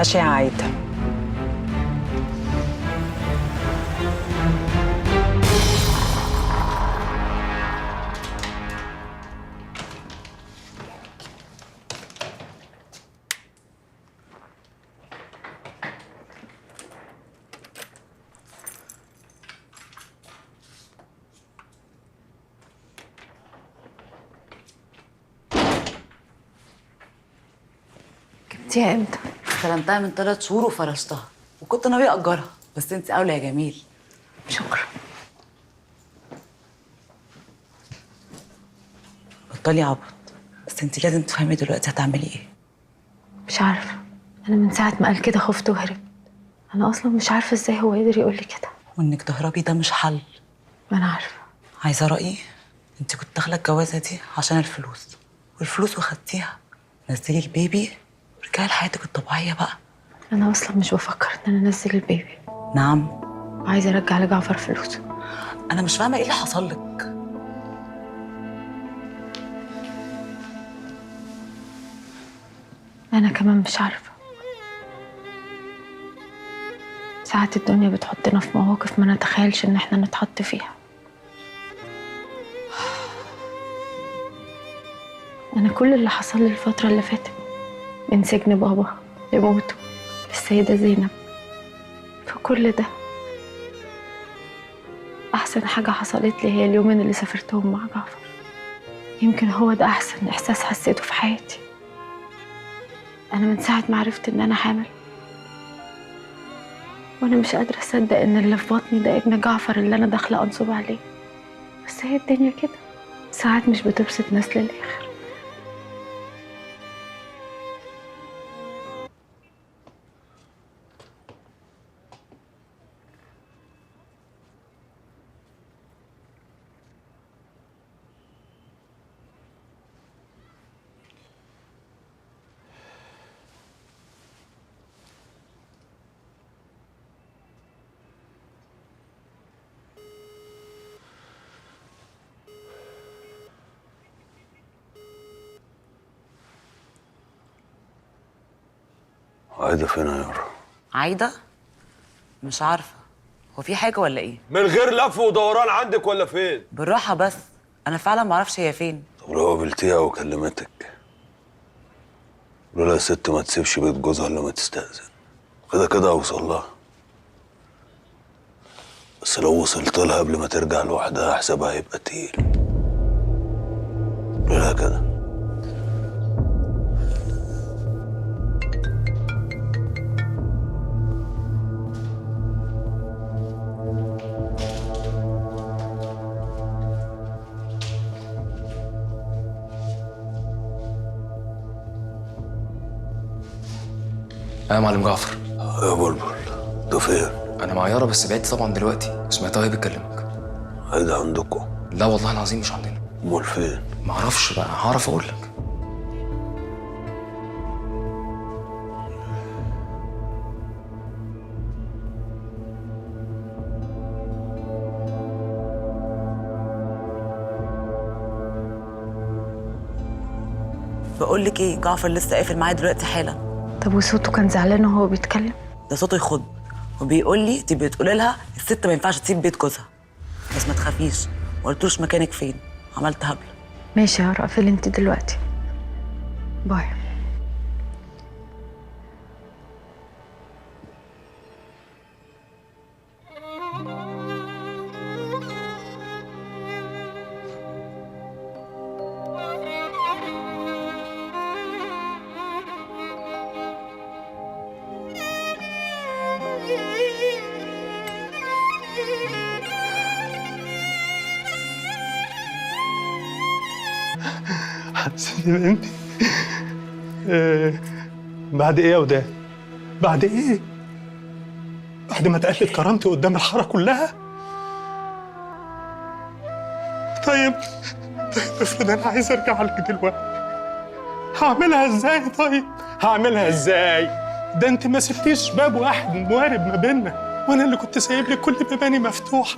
ماشي يا عايده. جبتيها امتى؟ استلمتها من 3 شهور وفرشتها، وكنت ناويه اجرها، بس انت اولى يا جميل. شكرا. بطلي عبط، بس انت لازم تفهمي دلوقتي هتعملي ايه. مش عارفه، انا من ساعه ما قال كده خفت وهربت. انا اصلا مش عارفه ازاي هو قدر يقول لي كده. وانك تهربي ده مش حل. ما انا عارفه. عايزه رايي؟ انت كنت داخله الجوازه دي عشان الفلوس، والفلوس وخدتيها. نزلي البيبي ورجعي لحياتك الطبيعيه بقى. انا اصلا مش بفكر ان انا انزل البيبي. نعم؟ عايزه ارجع لجعفر فلوسه. انا مش فاهمه ايه اللي حصل لك. انا كمان مش عارفه. ساعات الدنيا بتحطنا في مواقف ما نتخيلش ان احنا نتحط فيها. انا كل اللي حصل لي الفتره اللي فاتت، من سجن بابا لموته السيده زينب، فكل ده احسن حاجه حصلت لي هي اليومين اللي سافرتهم مع جعفر. يمكن هو ده احسن احساس حسيته في حياتي. انا من ساعه ما عرفت ان انا حامل وانا مش قادره اصدق ان اللي في بطني ده ابن جعفر اللي انا داخله انصب عليه. بس هي الدنيا كده، ساعات مش بتبسط ناس للاخر. عايدة فين يا يارا؟ عايده؟ مش عارفه، هو في حاجه ولا ايه؟ من غير لف ودوران عندك ولا فين؟ بالراحه بس، انا فعلا ما اعرفش هي فين. طب لو قابلتيها وكلمتك، لولا يا ست ما تسيبش بيت جوزها الا ما تستأذن. كده كده اوصل لها، بس لو وصلت لها قبل ما ترجع لوحدها حسابها هيبقى تقيل. لولا كده. يا معلم جعفر. يا بلبل، ده فين؟ انا مع يارا بس بعدت طبعا دلوقتي، سمعتها وهي بتكلمك. عايدة عندكم؟ لا والله العظيم مش عندنا. امال فين؟ معرفش بقى، هعرف اقول لك. بقول لك ايه، جعفر لسه قافل معايا دلوقتي حالا. طب وصوته كان زعلان وهو بيتكلم؟ ده صوته يخض، وبيقول لي تبقي تقولي لها الست ما ينفعش تسيب بيت جوزها، بس ما تخافيش. ما قلتلوش مكانك فين، عملت هبله. ماشي يا رأفت، انت دلوقتي باي. حسيت بنتي. بعد ايه يا وداد؟ بعد ايه؟ بعد ما اتقلت كرامتي قدام الحاره كلها؟ طيب افرض انا عايز ارجع لك دلوقتي، هعملها ازاي؟ طيب هعملها ازاي؟ ده انت ما سبتيش باب واحد موارب ما بيننا، وانا اللي كنت سايب لك كل بيباني مفتوحه.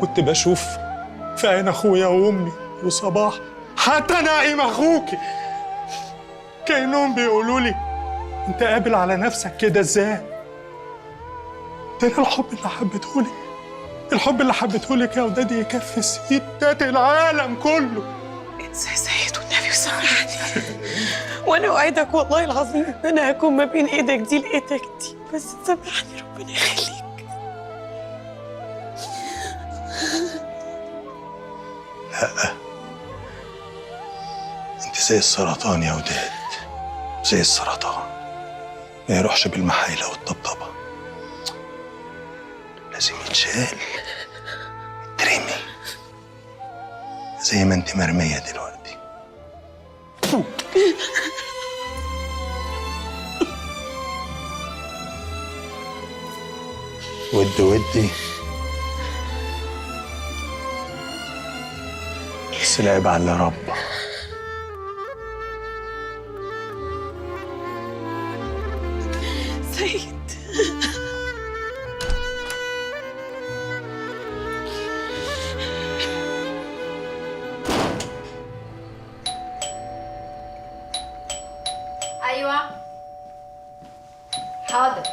كنت بشوف في عين اخويا وامي وصباح، حتى نعيم اخوكي. كأنهم بيقولوا لي انت قابل على نفسك كده ازاي؟ ده انا الحب اللي حبيته لك يا ودادي يكفي ستات العالم كله. انسى يا سيد والنبي وسامحني، وانا اوعدك والله العظيم ان انا هكون ما بين ايدك دي لايدك دي، بس سامحني ربنا يخليك. لا، انت زي السرطان يا وداد، زي السرطان، ما يروحش بالمحايلة والطبطبة، لازم يتشال، يترمي زي ما انت مرمية دلوقتي. ودي بس العيب على اللي ربى. سيد ايوه حاضر.